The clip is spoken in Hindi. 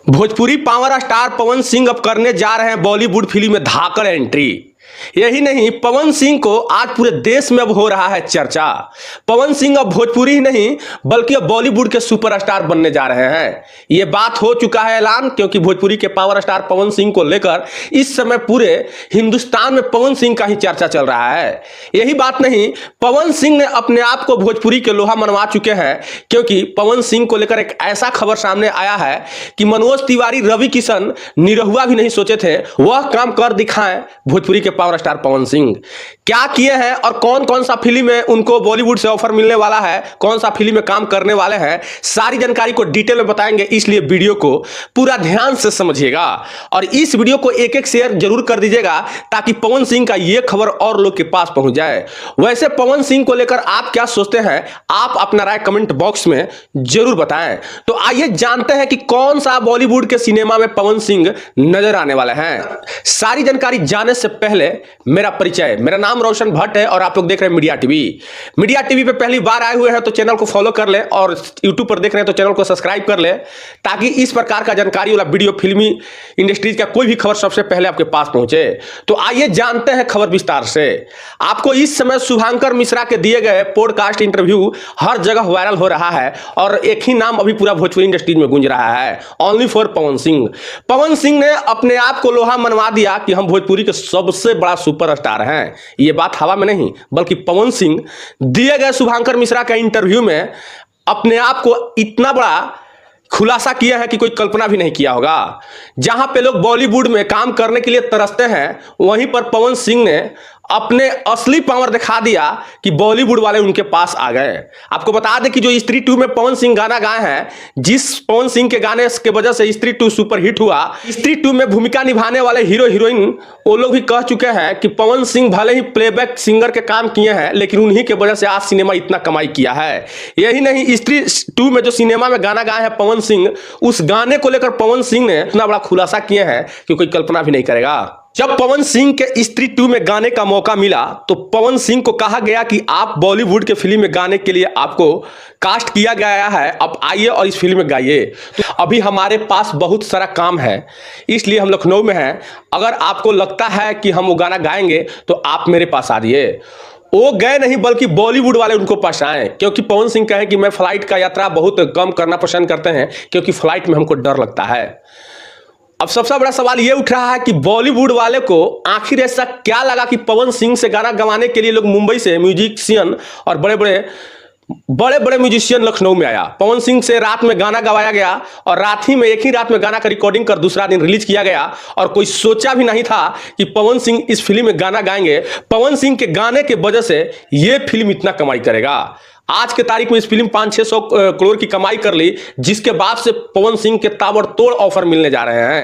भोजपुरी पावर स्टार पवन सिंह अब करने जा रहे हैं बॉलीवुड फिल्म में धाकड़ एंट्री। यही नहीं, पवन सिंह को आज पूरे देश में अब हो रहा है चर्चा। पवन सिंह अब भोजपुरी ही नहीं बल्कि अब बॉलीवुड के सुपरस्टार बनने जा रहे हैं। यह बात हो चुका है ऐलान, क्योंकि भोजपुरी के पावर स्टार पवन सिंह को लेकर इस समय पूरे हिंदुस्तान में पवन सिंह का ही चर्चा चल रहा है। यही बात नहीं, पवन सिंह ने अपने आप को भोजपुरी के लोहा मनवा चुके हैं, क्योंकि पवन सिंह को लेकर एक ऐसा खबर सामने आया है कि मनोज तिवारी, रवि किशन निरहुआ भी नहीं सोचे थे वह काम कर दिखाएं भोजपुरी के पावर स्टार पवन सिंह। क्या किए हैं और कौन कौन सा फिल्म में उनको बॉलीवुड से ऑफर मिलने वाला है, कौन सा फिल्म में काम करने वाले हैं, सारी जानकारी को डिटेल में बताएंगे। इसलिए वीडियो को पूरा ध्यान से समझिएगा और इस वीडियो को एक एक शेयर जरूर कर दीजिएगा ताकि पवन सिंह का यह खबर और लोग के पास पहुंच जाए। वैसे पवन सिंह को लेकर आप क्या सोचते हैं, आप अपना राय कमेंट बॉक्स में जरूर बताएं। तो आइए जानते हैं कि कौन सा बॉलीवुड के सिनेमा में पवन सिंह नजर आने वाले हैं। सारी जानकारी जानने से पहले मेरा परिचय, मेरा नाम रोशन भट्ट है और आप लोग देख रहे हैं मीडिया टीवी। मीडिया टीवी पे पहली बार आए हुए हैं तो चैनल को फॉलो कर ले और यूट्यूब पर देख रहे हैं तो चैनल को सब्सक्राइब कर ले, ताकि इस प्रकार का जानकारी वाला वीडियो, फिल्मी इंडस्ट्रीज का कोई भी खबर सबसे पहले आपके पास पहुंचे। तो आइए जानते हैं खबर विस्तार से। आपको इस समय शुभांकर मिश्रा के दिए गए पॉडकास्ट इंटरव्यू हर जगह वायरल हो रहा है और एक ही नाम अभी पूरा भोजपुरी इंडस्ट्रीज में गूंज रहा है, ओनली फॉर पवन सिंह। पवन सिंह ने अपने आप को लोहा मनवा दिया कि हम भोजपुरी के सबसे बड़ा सुपरस्टार हैं। ये बात हवा में नहीं बल्कि पवन सिंह दिए गए शुभांकर मिश्रा के इंटरव्यू में अपने आप को इतना बड़ा खुलासा किया है कि कोई कल्पना भी नहीं किया होगा। जहां पे लोग बॉलीवुड में काम करने के लिए तरसते हैं, वहीं पर पवन सिंह ने अपने असली पावर दिखा दिया कि बॉलीवुड वाले उनके पास आ गए। आपको बता दें कि जो स्त्री 2 में पवन सिंह गाना गाए हैं, जिस पवन सिंह के गाने के वजह से स्त्री 2 सुपर हिट हुआ, स्त्री 2 में भूमिका निभाने वाले हीरो हीरोइन वो लोग भी कह चुके हैं कि पवन सिंह भले ही प्लेबैक सिंगर के काम किए हैं, लेकिन उन्हीं के वजह से आज सिनेमा इतना कमाई किया है। यही नहीं, स्त्री 2 में जो सिनेमा में गाना गाए हैं पवन सिंह, उस गाने को लेकर पवन सिंह ने इतना बड़ा खुलासा किए हैं कि कोई कल्पना भी नहीं करेगा। जब पवन सिंह के स्त्री 2 में गाने का मौका मिला तो पवन सिंह को कहा गया कि आप बॉलीवुड के फिल्म में गाने के लिए आपको कास्ट किया गया है, अब आइए और इस फिल्म में गाइए। तो अभी हमारे पास बहुत सारा काम है, इसलिए हम लखनऊ में हैं। अगर आपको लगता है कि हम वो गाना गाएंगे तो आप मेरे पास आ जाइए। वो गए नहीं बल्कि बॉलीवुड वाले उनको पास आए, क्योंकि पवन सिंह कहे कि मैं फ्लाइट का यात्रा बहुत कम करना पसंद करते हैं, क्योंकि फ्लाइट में हमको डर लगता है। अब सबसे बड़ा सवाल यह उठ रहा है कि बॉलीवुड वाले को आखिर ऐसा क्या लगा कि पवन सिंह से गाना गवाने के लिए लोग मुंबई से म्यूजिशियन और बड़े बड़े म्यूजिशियन लखनऊ में आया। पवन सिंह से रात में गाना गवाया गया और रात ही में, एक ही रात में गाना का रिकॉर्डिंग कर दूसरा दिन रिलीज किया गया और कोई सोचा भी नहीं था कि पवन सिंह इस फिल्म में गाना गाएंगे। पवन सिंह के गाने के वजह से यह फिल्म इतना कमाई करेगा। आज के तारीख में इस फिल्म 500-600 करोड़ की कमाई कर ली, जिसके बाद से पवन सिंह के ताबड़तोड़ ऑफर मिलने जा रहे हैं।